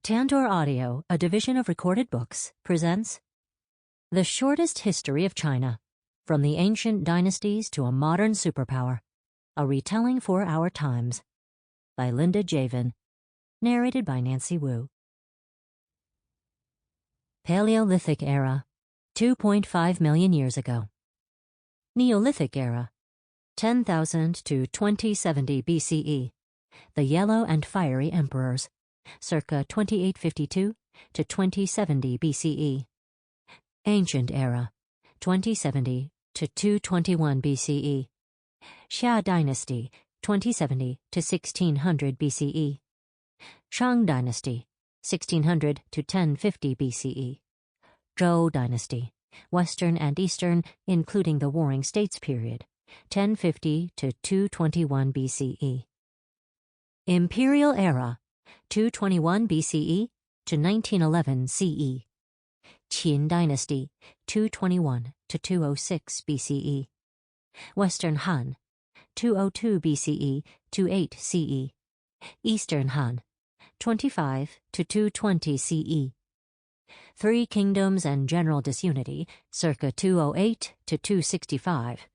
Tantor Audio, a division of Recorded Books, presents The Shortest History of China, From the Ancient Dynasties to a Modern Superpower, a Retelling for Our Times, by Linda Jaivin, narrated by Nancy Wu. Paleolithic Era, 2.5 million years ago. Neolithic Era, 10,000 to 2070 BCE, the Yellow and Fiery Emperors, circa 2852 to 2070 BCE. Ancient Era, 2070 to 221 BCE. Xia Dynasty, 2070 to 1600 BCE. Shang Dynasty, 1600 to 1050 BCE. Zhou Dynasty, Western and Eastern, including the Warring States period, 1050 to 221 BCE. Imperial Era, 221 BCE to 1911 CE. Qin Dynasty, 221 to 206 BCE. Western Han, 202 BCE to 8 CE. Eastern Han, 25 to 220 CE. Three Kingdoms and General Disunity, circa 208 to 265.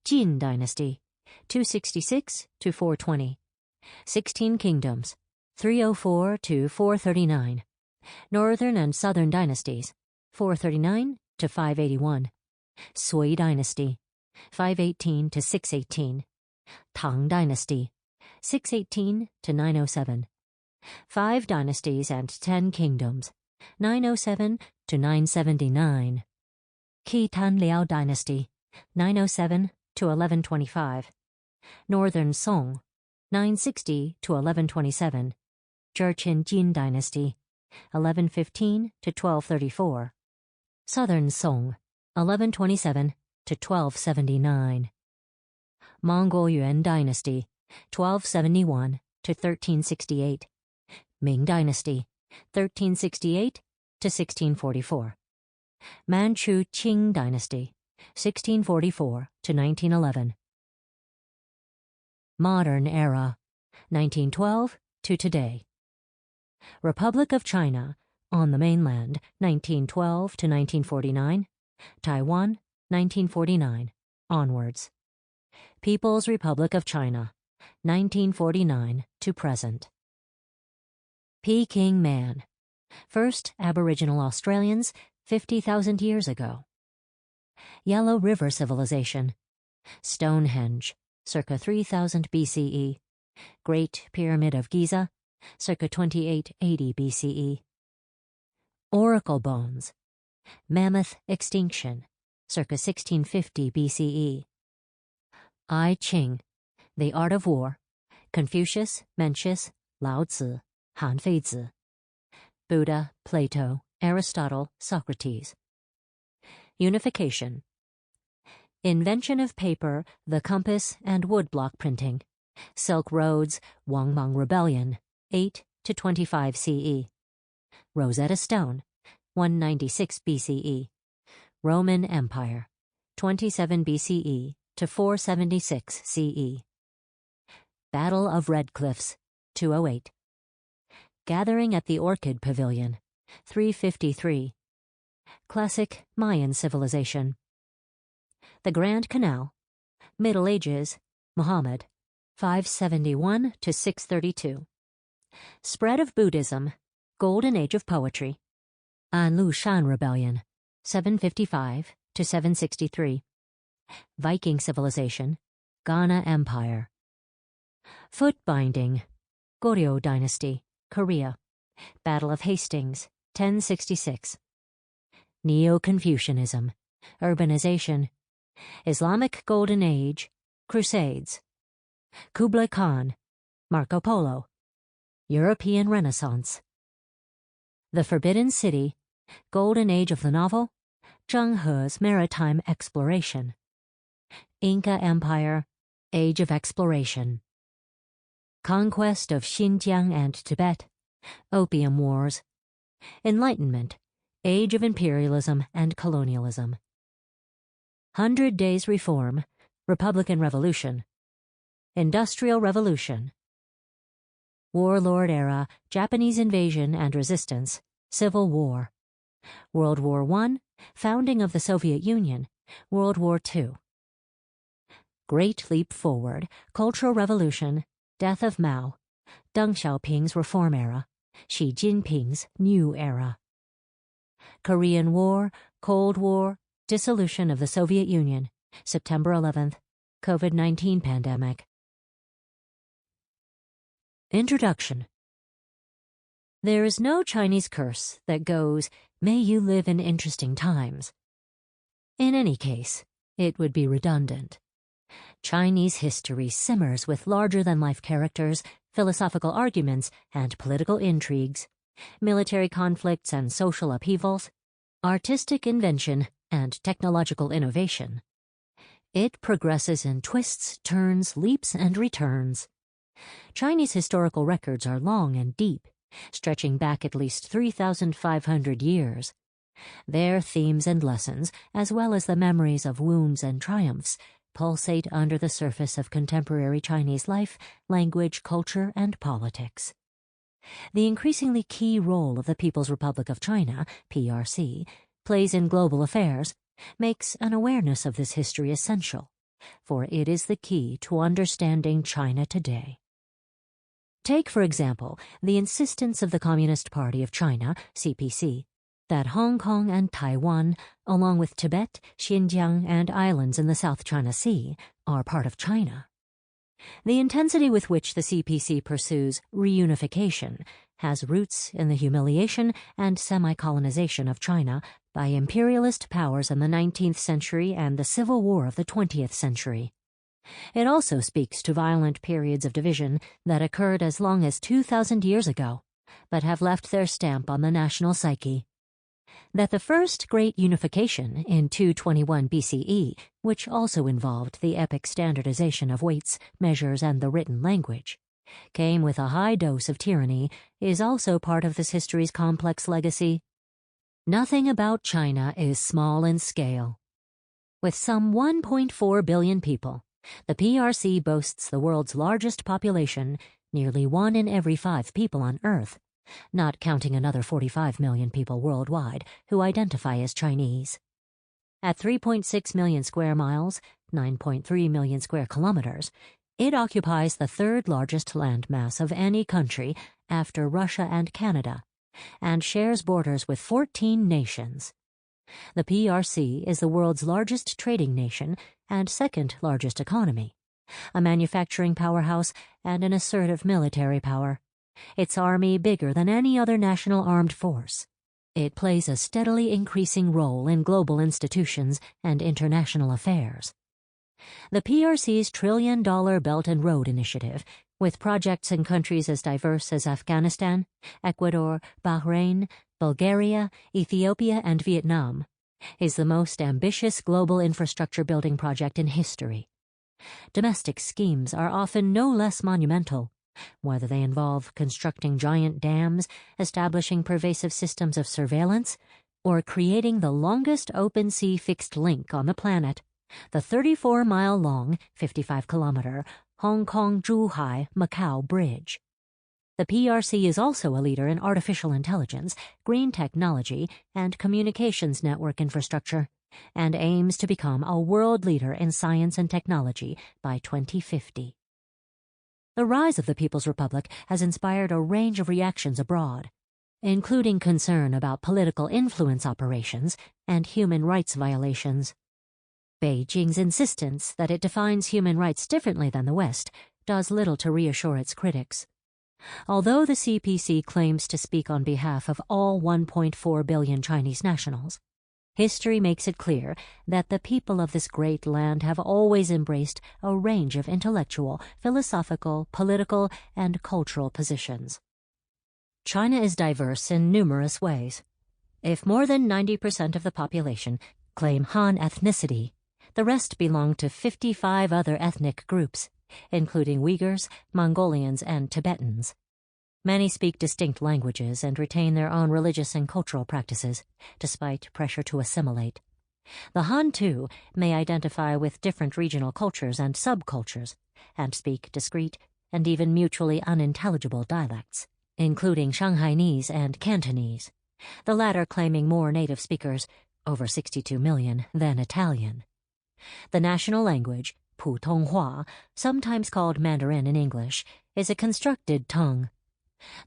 Jin Dynasty, 266 to 420. 16 Kingdoms, 304 to 439. Northern and Southern Dynasties, 439 to 581. Sui Dynasty, 518 to 618. Tang Dynasty, 618 to 907. 5 Dynasties and 10 Kingdoms, 907 to 979. Khitan Liao Dynasty, 907 to 1125. Northern Song, 960 to 1127. Jurchen Jin Dynasty, 1115 to 1234. Southern Song, 1127 to 1279. Mongol Yuan Dynasty, 1271 to 1368. Ming Dynasty, 1368 to 1644. Manchu Qing Dynasty, 1644 to 1911. Modern Era, 1912 to today. Republic of China, on the mainland, 1912 to 1949. Taiwan, 1949, onwards. People's Republic of China, 1949 to present. Peking Man, first Aboriginal Australians, 50,000 years ago. Yellow River Civilization, Stonehenge, circa 3000 BCE. Great Pyramid of Giza, circa 2880 BCE. Oracle Bones, Mammoth Extinction, circa 1650 BCE. I Ching, The Art of War, Confucius, Mencius, Lao Tzu, Han Feizi. Buddha, Plato, Aristotle, Socrates. Unification. Invention of paper, the compass, and woodblock printing. Silk Roads, Wangmang Rebellion, 8 to 25 CE. Rosetta Stone, 196 BCE. Roman Empire, 27 BCE to 476 CE. Battle of Red Cliffs, 208. Gathering at the Orchid Pavilion, 353. Classic Mayan Civilization. The Grand Canal, Middle Ages, Muhammad, 571 to 632. Spread of Buddhism, Golden Age of Poetry. An Lushan Rebellion, 755 to 763. Viking Civilization, Ghana Empire. Foot Binding, Goryeo Dynasty, Korea. Battle of Hastings, 1066. Neo-Confucianism, Urbanization. Islamic Golden Age, Crusades. Kublai Khan, Marco Polo. European Renaissance. The Forbidden City, Golden Age of the Novel, Zheng He's Maritime Exploration. Inca Empire, Age of Exploration. Conquest of Xinjiang and Tibet, Opium Wars. Enlightenment, Age of Imperialism and Colonialism. 100 Days Reform, Republican Revolution. Industrial Revolution. Warlord era, Japanese invasion and resistance, Civil War. World War I, founding of the Soviet Union, World War II. Great Leap Forward, Cultural Revolution, Death of Mao, Deng Xiaoping's Reform Era, Xi Jinping's New Era. Korean War, Cold War, Dissolution of the Soviet Union, September 11th, COVID-19 pandemic. Introduction. There is no Chinese curse that goes, "May you live in interesting times." In any case, it would be redundant. Chinese history simmers with larger-than-life characters, philosophical arguments and political intrigues, military conflicts and social upheavals, artistic invention and technological innovation. It progresses in twists, turns, leaps, and returns. Chinese historical records are long and deep, stretching back at least 3,500 years. Their themes and lessons, as well as the memories of wounds and triumphs, pulsate under the surface of contemporary Chinese life, language, culture, and politics. The increasingly key role of the People's Republic of China, PRC, plays in global affairs makes an awareness of this history essential, for it is the key to understanding China today. Take, for example, the insistence of the Communist Party of China, CPC, that Hong Kong and Taiwan, along with Tibet, Xinjiang, and islands in the South China Sea, are part of China. The intensity with which the CPC pursues reunification has roots in the humiliation and semi-colonization of China by imperialist powers in the 19th century and the Civil War of the 20th century. It also speaks to violent periods of division that occurred as long as 2,000 years ago, but have left their stamp on the national psyche. That the first great unification in 221 BCE, which also involved the epic standardization of weights, measures, and the written language, came with a high dose of tyranny, is also part of this history's complex legacy. Nothing about China is small in scale. With some 1.4 billion people, the PRC boasts the world's largest population, nearly 1 in every 5 people on Earth, not counting another 45 million people worldwide who identify as Chinese. At 3.6 million square miles, 9.3 million square kilometers, it occupies the third largest landmass of any country after Russia and Canada, and shares borders with 14 nations. The PRC is the world's largest trading nation and second largest economy, a manufacturing powerhouse and an assertive military power. Its army bigger than any other national armed force. It plays a steadily increasing role in global institutions and international affairs. The PRC's trillion-dollar Belt and Road Initiative, with projects in countries as diverse as Afghanistan, Ecuador, Bahrain, Bulgaria, Ethiopia, and Vietnam, is the most ambitious global infrastructure building project in history. Domestic schemes are often no less monumental, whether they involve constructing giant dams, establishing pervasive systems of surveillance, or creating the longest open-sea fixed link on the planet, the 34-mile-long, 55-kilometer Hong Kong-Zhuhai-Macau Bridge. The PRC is also a leader in artificial intelligence, green technology, and communications network infrastructure, and aims to become a world leader in science and technology by 2050. The rise of the People's Republic has inspired a range of reactions abroad, including concern about political influence operations and human rights violations. Beijing's insistence that it defines human rights differently than the West does little to reassure its critics. Although the CPC claims to speak on behalf of all 1.4 billion Chinese nationals, history makes it clear that the people of this great land have always embraced a range of intellectual, philosophical, political, and cultural positions. China is diverse in numerous ways. If more than 90% of the population claim Han ethnicity, the rest belong to 55 other ethnic groups, including Uyghurs, Mongolians, and Tibetans. Many speak distinct languages and retain their own religious and cultural practices, despite pressure to assimilate. The Han, too, may identify with different regional cultures and subcultures, and speak discrete, and even mutually unintelligible dialects, including Shanghainese and Cantonese, the latter claiming more native speakers, over 62 million, than Italian. The national language, Putonghua, sometimes called Mandarin in English, is a constructed tongue.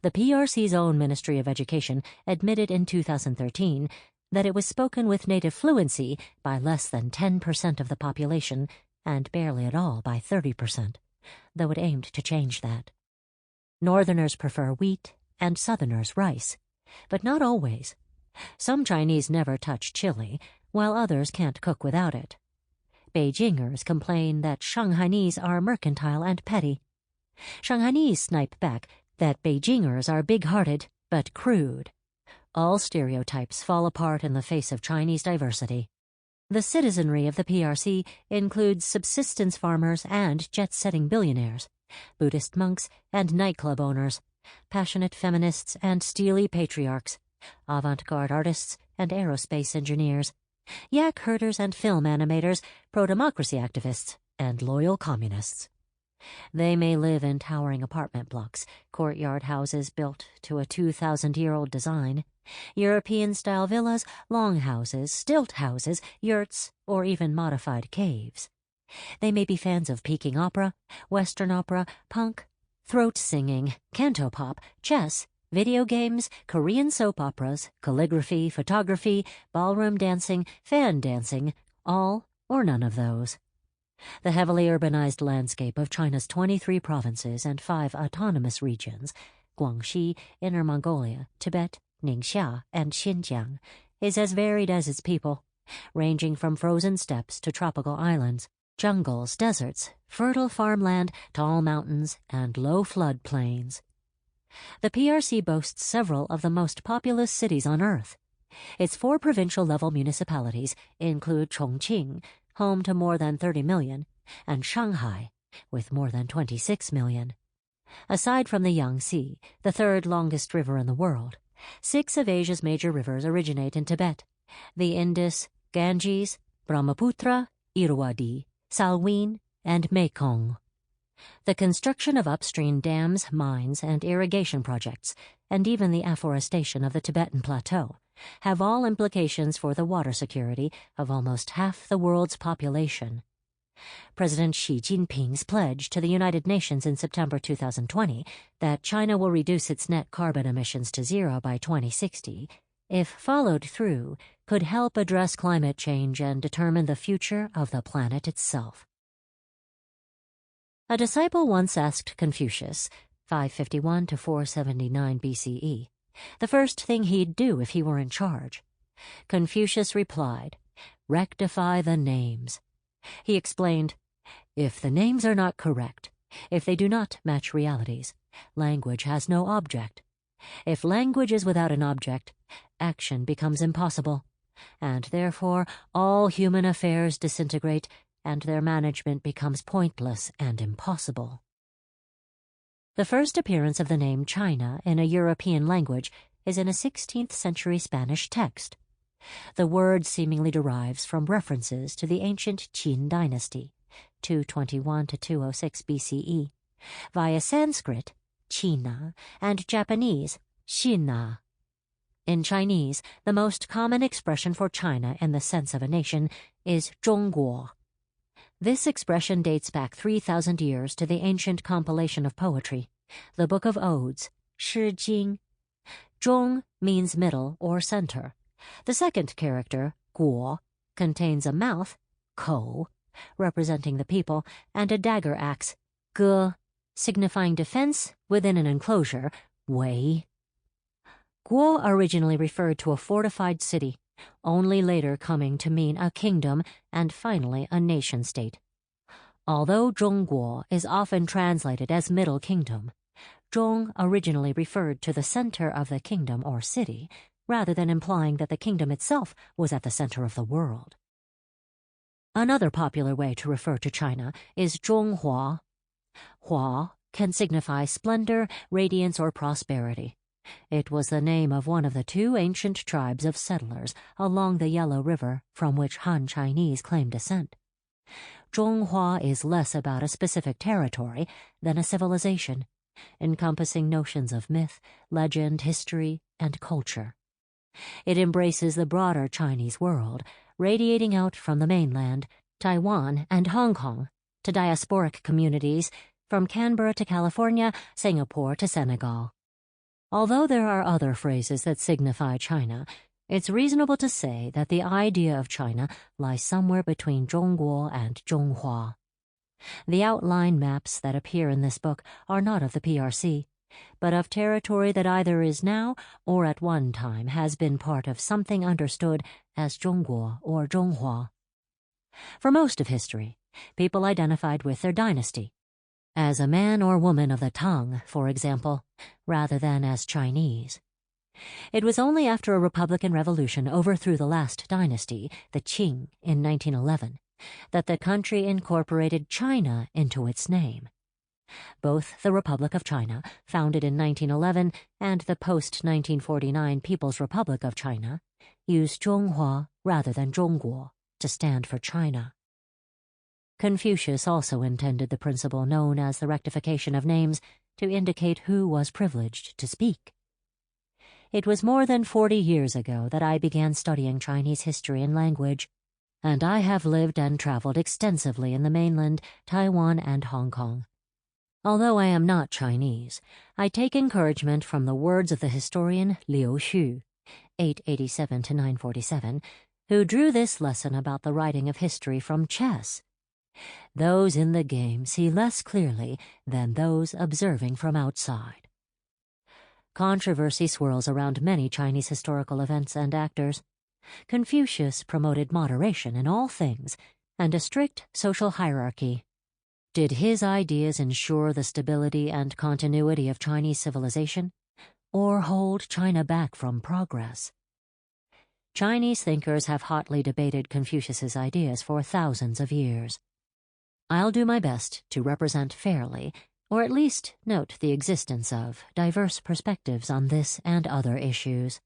The PRC's own Ministry of Education admitted in 2013 that it was spoken with native fluency by less than 10% of the population and barely at all by 30%, though it aimed to change that. Northerners prefer wheat and Southerners rice, but not always. Some Chinese never touch chili, while others can't cook without it. Beijingers complain that Shanghainese are mercantile and petty. Shanghainese snipe back that Beijingers are big-hearted but crude. All stereotypes fall apart in the face of Chinese diversity. The citizenry of the PRC includes subsistence farmers and jet-setting billionaires, Buddhist monks and nightclub owners, passionate feminists and steely patriarchs, avant-garde artists and aerospace engineers, yak herders and film animators, pro-democracy activists, and loyal communists. They may live in towering apartment blocks, courtyard houses built to a 2,000-year-old design, European-style villas, longhouses, stilt houses, yurts, or even modified caves. They may be fans of Peking opera, Western opera, punk, throat singing, cantopop, chess, video games, Korean soap operas, calligraphy, photography, ballroom dancing, fan dancing, all or none of those. The heavily urbanized landscape of China's 23 provinces and 5 autonomous regions, Guangxi, Inner Mongolia, Tibet, Ningxia, and Xinjiang, is as varied as its people, ranging from frozen steppes to tropical islands, jungles, deserts, fertile farmland, tall mountains, and low flood plains. The PRC boasts several of the most populous cities on Earth. Its 4 provincial-level municipalities include Chongqing, home to more than 30 million, and Shanghai, with more than 26 million. Aside from the Yangtze, the 3rd longest river in the world, 6 of Asia's major rivers originate in Tibet: the Indus, Ganges, Brahmaputra, Irrawaddy, Salween, and Mekong. The construction of upstream dams, mines, and irrigation projects, and even the afforestation of the Tibetan Plateau, have all implications for the water security of almost half the world's population. President Xi Jinping's pledge to the United Nations in September 2020 that China will reduce its net carbon emissions to 0 by 2060, if followed through, could help address climate change and determine the future of the planet itself. A disciple once asked Confucius, 551 to 479 BCE, the first thing he'd do if he were in charge. Confucius replied, "Rectify the names." He explained, "If the names are not correct, if they do not match realities, language has no object. If language is without an object, action becomes impossible, and therefore all human affairs disintegrate and their management becomes pointless and impossible." The first appearance of the name China in a European language is in a 16th century Spanish text. The word seemingly derives from references to the ancient Qin dynasty, 221 to 206 BCE, via Sanskrit, China, and Japanese, Xina. In Chinese, the most common expression for China in the sense of a nation is Zhongguo. This expression dates back 3,000 years to the ancient compilation of poetry, the Book of Odes, Shi Jing. Zhong means middle or center. The second character, guo, contains a mouth, kou, representing the people, and a dagger axe, ge, signifying defense within an enclosure, wei. Guo originally referred to a fortified city, only later coming to mean a kingdom and finally a nation-state. Although Zhongguo is often translated as Middle Kingdom, Zhong originally referred to the center of the kingdom or city, rather than implying that the kingdom itself was at the center of the world. Another popular way to refer to China is Zhonghua. Hua can signify splendor, radiance, or prosperity. It was the name of one of the 2 ancient tribes of settlers along the Yellow River from which Han Chinese claim descent. Zhonghua is less about a specific territory than a civilization, encompassing notions of myth, legend, history, and culture. It embraces the broader Chinese world, radiating out from the mainland, Taiwan, and Hong Kong, to diasporic communities from Canberra to California, Singapore to Senegal. Although there are other phrases that signify China, it's reasonable to say that the idea of China lies somewhere between Zhongguo and Zhonghua. The outline maps that appear in this book are not of the PRC, but of territory that either is now or at one time has been part of something understood as Zhongguo or Zhonghua. For most of history, people identified with their dynasty, as a man or woman of the Tang, for example, rather than as Chinese. It was only after a Republican revolution overthrew the last dynasty, the Qing, in 1911, that the country incorporated China into its name. Both the Republic of China, founded in 1911, and the post-1949 People's Republic of China use Zhonghua rather than Zhongguo to stand for China. Confucius also intended the principle known as the rectification of names to indicate who was privileged to speak. It was more than 40 years ago that I began studying Chinese history and language, and I have lived and traveled extensively in the mainland, Taiwan, and Hong Kong. Although I am not Chinese, I take encouragement from the words of the historian Liu Xu, 887 to 947, who drew this lesson about the writing of history from chess. Those in the game see less clearly than those observing from outside. Controversy swirls around many Chinese historical events and actors. Confucius promoted moderation in all things and a strict social hierarchy. Did his ideas ensure the stability and continuity of Chinese civilization, or hold China back from progress? Chinese thinkers have hotly debated Confucius's ideas for thousands of years. I'll do my best to represent fairly, or at least note the existence of, diverse perspectives on this and other issues.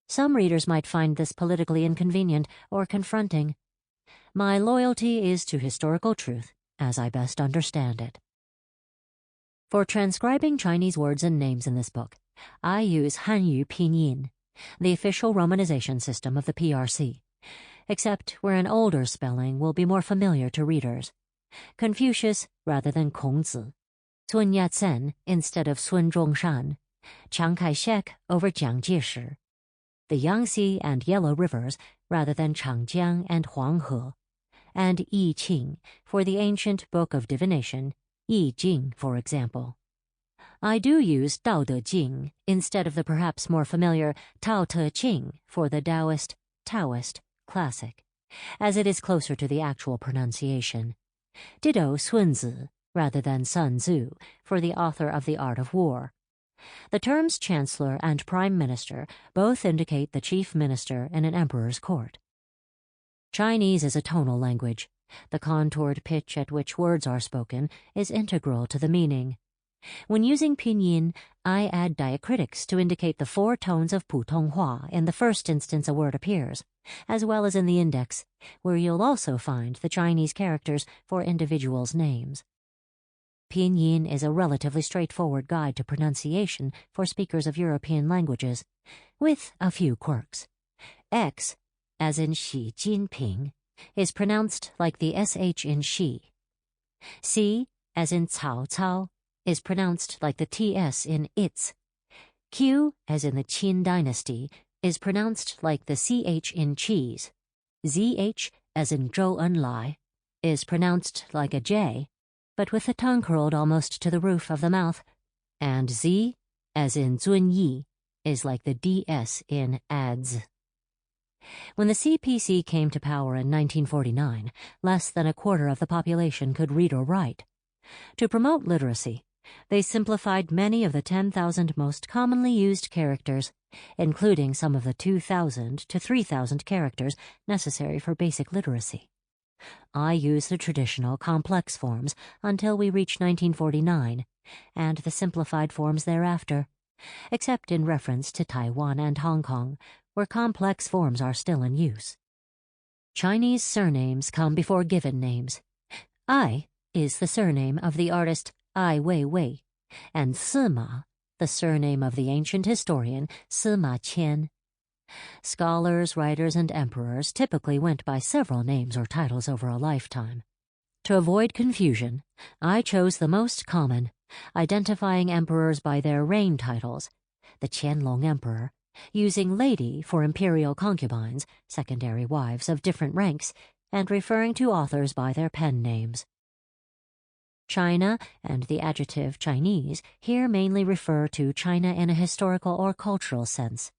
Some readers might find this politically inconvenient or confronting. My loyalty is to historical truth, as I best understand it. For transcribing Chinese words and names in this book, I use Hanyu Pinyin, the official romanization system of the PRC, except where an older spelling will be more familiar to readers. Confucius rather than Kongzi, Sun Yat-sen instead of Sun Zhongshan, Chiang Kai-shek over Jiang Jieshi, the Yangtze and Yellow Rivers rather than Changjiang and Huanghe, and I Ching for the ancient book of divination, I Ching, for example. I do use Dao De Jing instead of the perhaps more familiar Tao Te Ching for the Taoist classic, as it is closer to the actual pronunciation. Ditto Sunzi rather than Sun Tzu for the author of The Art of War. The terms chancellor and prime minister both indicate the chief minister in an emperor's court. Chinese is a tonal language. The contoured pitch at which words are spoken is integral to the meaning. When using pinyin, I add diacritics to indicate the 4 tones of Putonghua in the first instance a word appears, as well as in the index, where you'll also find the Chinese characters for individuals' names. Pinyin is a relatively straightforward guide to pronunciation for speakers of European languages, with a few quirks. X, as in Xi Jinping, is pronounced like the SH in Xi. C, as in Cao Cao, is pronounced like the TS in its. Q, as in the Qin dynasty, is pronounced like the CH in cheese. ZH, as in Zhou Enlai, is pronounced like a J, but with the tongue curled almost to the roof of the mouth, and Z, as in Zun Yi, is like the DS in ads. When the CPC came to power in 1949, less than a quarter of the population could read or write. To promote literacy, they simplified many of the 10,000 most commonly used characters, including some of the 2,000 to 3,000 characters necessary for basic literacy. I use the traditional complex forms until we reach 1949, and the simplified forms thereafter, except in reference to Taiwan and Hong Kong, where complex forms are still in use. Chinese surnames come before given names, Ai is the surname of the artist Ai Weiwei, and Sima, the surname of the ancient historian Sima Qian. Scholars, writers, and emperors typically went by several names or titles over a lifetime. To avoid confusion, I chose the most common, identifying emperors by their reign titles, the Qianlong Emperor, using lady for imperial concubines, secondary wives of different ranks, and referring to authors by their pen names. China and the adjective Chinese here mainly refer to China in a historical or cultural sense.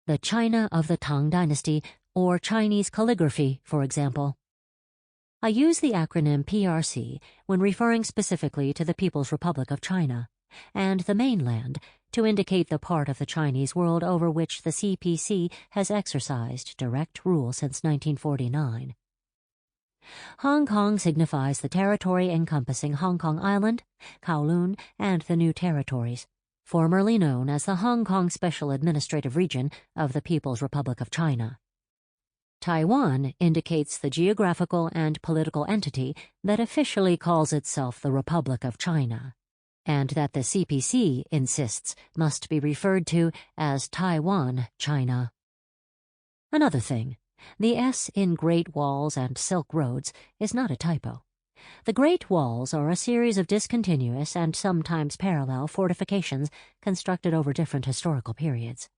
The China of the Tang Dynasty, or Chinese calligraphy, for example. I use the acronym PRC when referring specifically to the People's Republic of China and the mainland to indicate the part of the Chinese world over which the CPC has exercised direct rule since 1949. Hong Kong signifies the territory encompassing Hong Kong Island, Kowloon, and the New Territories, formerly known as the Hong Kong Special Administrative Region of the People's Republic of China. Taiwan indicates the geographical and political entity that officially calls itself the Republic of China, and that the CPC insists must be referred to as Taiwan, China. Another thing, the S in Great Walls and Silk Roads is not a typo. The Great Walls are a series of discontinuous and sometimes parallel fortifications constructed over different historical periods.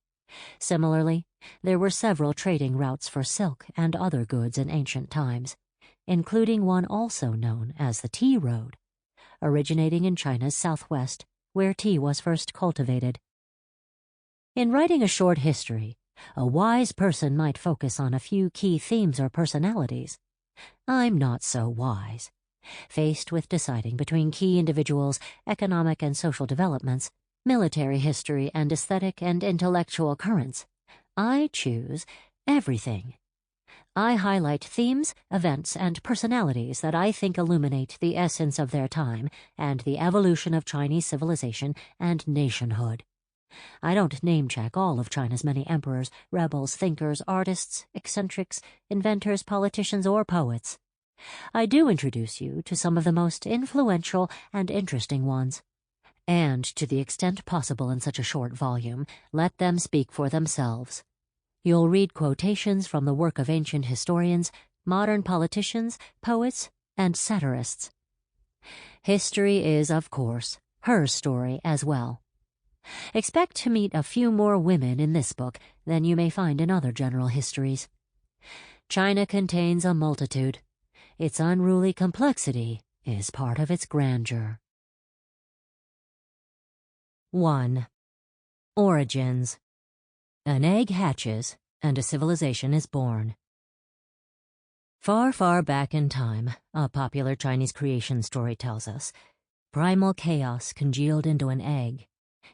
Similarly, there were several trading routes for silk and other goods in ancient times, including one also known as the Tea Road, originating in China's southwest, where tea was first cultivated. In writing a short history, a wise person might focus on a few key themes or personalities. I'm not so wise. Faced with deciding between key individuals, economic and social developments, military history, and aesthetic and intellectual currents, I choose everything. I highlight themes, events, and personalities that I think illuminate the essence of their time and the evolution of Chinese civilization and nationhood. I don't name-check all of China's many emperors, rebels, thinkers, artists, eccentrics, inventors, politicians, or poets. I do introduce you to some of the most influential and interesting ones. And, to the extent possible in such a short volume, let them speak for themselves. You'll read quotations from the work of ancient historians, modern politicians, poets, and satirists. History is, of course, her story as well. Expect to meet a few more women in this book than you may find in other general histories. China contains a multitude. Its unruly complexity is part of its grandeur. 1. Origins. An egg hatches, and a civilization is born. Far, far back in time, a popular Chinese creation story tells us, primal chaos congealed into an egg,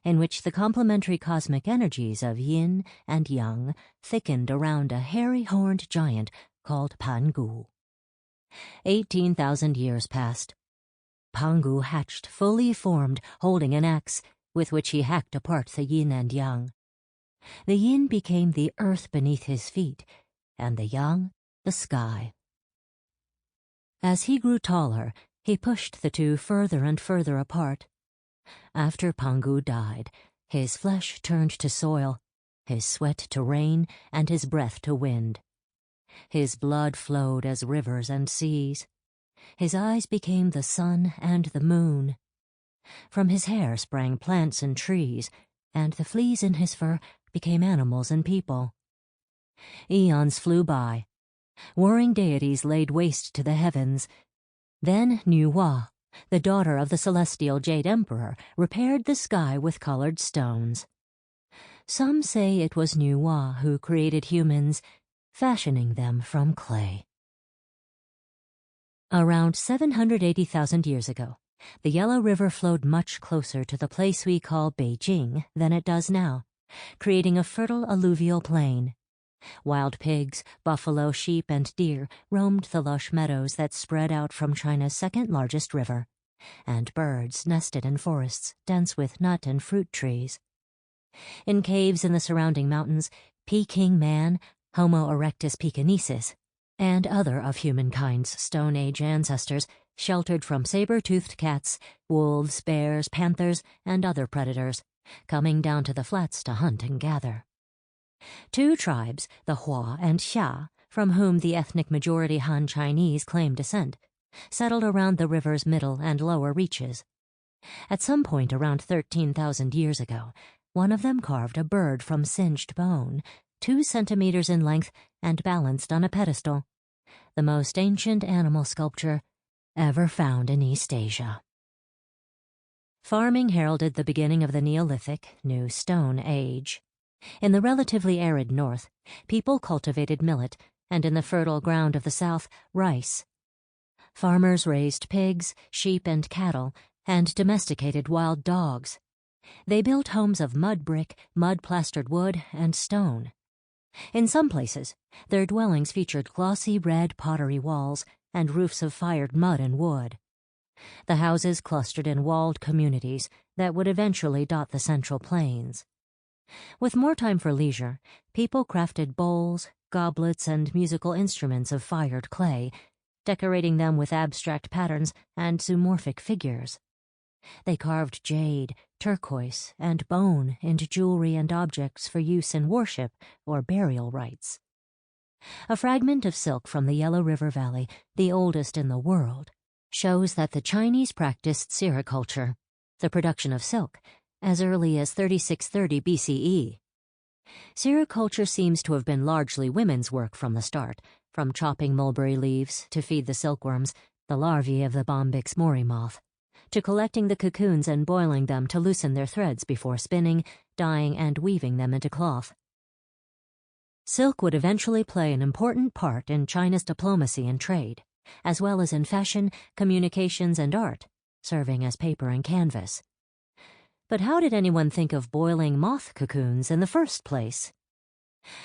in which the complementary cosmic energies of yin and yang thickened around a hairy-horned giant called Pangu. 18,000 years passed. Pangu hatched fully formed, holding an axe, with which he hacked apart the yin and yang. The yin became the earth beneath his feet, and the yang, the sky. As he grew taller, he pushed the two further and further apart. After Pangu died, his flesh turned to soil, his sweat to rain, and his breath to wind. His blood flowed as rivers and seas. His eyes became the sun and the moon. From his hair sprang plants and trees, and the fleas in his fur became animals and people. Eons flew by. Warring deities laid waste to the heavens. Then Nuwa, the daughter of the celestial Jade Emperor, repaired the sky with colored stones. Some say it was Nuwa who created humans, fashioning them from clay. Around 780,000 years ago, the Yellow River flowed much closer to the place we call Beijing than it does now, creating a fertile alluvial plain. Wild pigs, buffalo, sheep, and deer roamed the lush meadows that spread out from China's second-largest river, and birds nested in forests dense with nut and fruit trees. In caves in the surrounding mountains, Peking man, Homo erectus pekinensis, and other of humankind's Stone Age ancestors sheltered from saber-toothed cats, wolves, bears, panthers, and other predators, coming down to the flats to hunt and gather. Two tribes, the Hua and Xia, from whom the ethnic majority Han Chinese claim descent, settled around the river's middle and lower reaches. At some point around 13,000 years ago, one of them carved a bird from singed bone, 2 centimeters in length and balanced on a pedestal, the most ancient animal sculpture ever found in East Asia. Farming heralded the beginning of the Neolithic, New Stone Age. In the relatively arid north, people cultivated millet, and in the fertile ground of the south, rice. Farmers raised pigs, sheep, and cattle, and domesticated wild dogs. They built homes of mud brick, mud-plastered wood, and stone. In some places, their dwellings featured glossy red pottery walls and roofs of fired mud and wood. The houses clustered in walled communities that would eventually dot the Central Plains. With more time for leisure, people crafted bowls, goblets, and musical instruments of fired clay, decorating them with abstract patterns and zoomorphic figures. They carved jade, turquoise, and bone into jewelry and objects for use in worship or burial rites. A fragment of silk from the Yellow River Valley, the oldest in the world, shows that the Chinese practiced sericulture, the production of silk, as early as 3630 BCE. Sericulture seems to have been largely women's work from the start, from chopping mulberry leaves to feed the silkworms, the larvae of the Bombyx mori moth, to collecting the cocoons and boiling them to loosen their threads before spinning, dyeing, and weaving them into cloth. Silk would eventually play an important part in China's diplomacy and trade, as well as in fashion, communications, and art, serving as paper and canvas. But how did anyone think of boiling moth cocoons in the first place?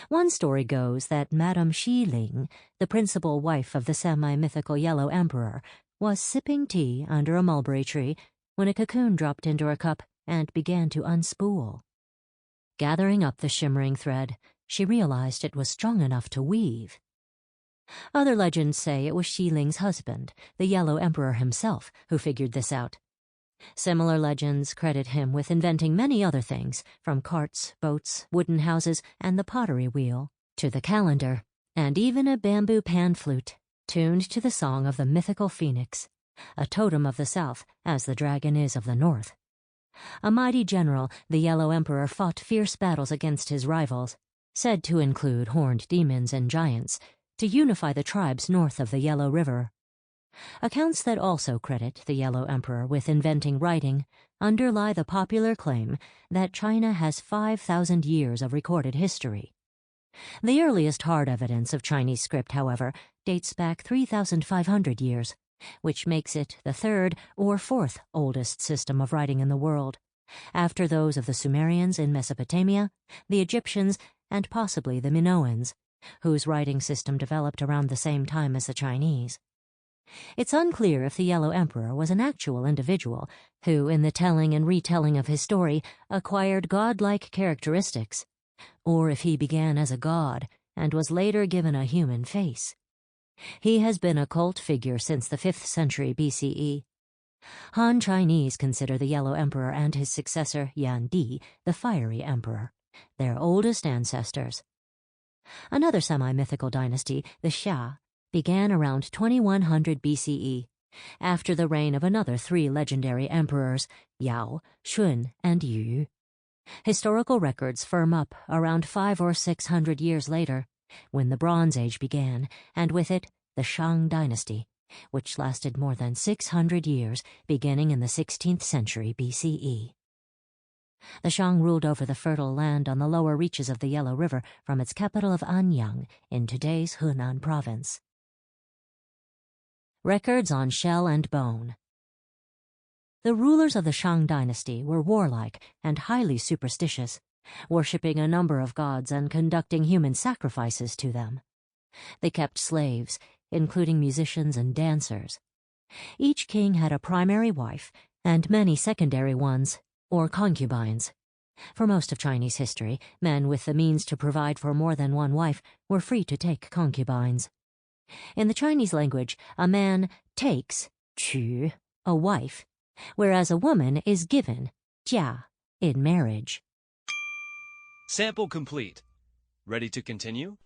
One story goes that Madame Xiling, the principal wife of the semi-mythical Yellow Emperor, was sipping tea under a mulberry tree when a cocoon dropped into her cup and began to unspool. Gathering up the shimmering thread, she realized it was strong enough to weave. Other legends say it was Xiling's husband, the Yellow Emperor himself, who figured this out. Similar legends credit him with inventing many other things, from carts, boats, wooden houses, and the pottery wheel, to the calendar, and even a bamboo pan flute, tuned to the song of the mythical phoenix, a totem of the south as the dragon is of the north. A mighty general, the Yellow Emperor fought fierce battles against his rivals, said to include horned demons and giants, to unify the tribes north of the Yellow River. Accounts that also credit the Yellow Emperor with inventing writing underlie the popular claim that China has 5,000 years of recorded history. The earliest hard evidence of Chinese script, however, dates back 3,500 years, which makes it the third or fourth oldest system of writing in the world, after those of the Sumerians in Mesopotamia, the Egyptians, and possibly the Minoans, whose writing system developed around the same time as the Chinese. It's unclear if the Yellow Emperor was an actual individual who, in the telling and retelling of his story, acquired godlike characteristics, or if he began as a god and was later given a human face. He has been a cult figure since the 5th century BCE. Han Chinese consider the Yellow Emperor and his successor, Yan Di, the Fiery Emperor, their oldest ancestors. Another semi-mythical dynasty, the Xia, began around 2100 BCE, after the reign of another 3 legendary emperors, Yao, Shun, and Yu. Historical records firm up around 500 or 600 years later, when the Bronze Age began, and with it, the Shang dynasty, which lasted more than 600 years, beginning in the 16th century BCE. The Shang ruled over the fertile land on the lower reaches of the Yellow River from its capital of Anyang in today's Hunan province. Records on shell and bone. The rulers of the Shang dynasty were warlike and highly superstitious, worshipping a number of gods and conducting human sacrifices to them. They kept slaves, including musicians and dancers. Each king had a primary wife and many secondary ones, or concubines. For most of Chinese history, men with the means to provide for more than one wife were free to take concubines. In the Chinese language, a man takes, 娶, a wife, whereas a woman is given, 嫁, in marriage. Sample complete. Ready to continue?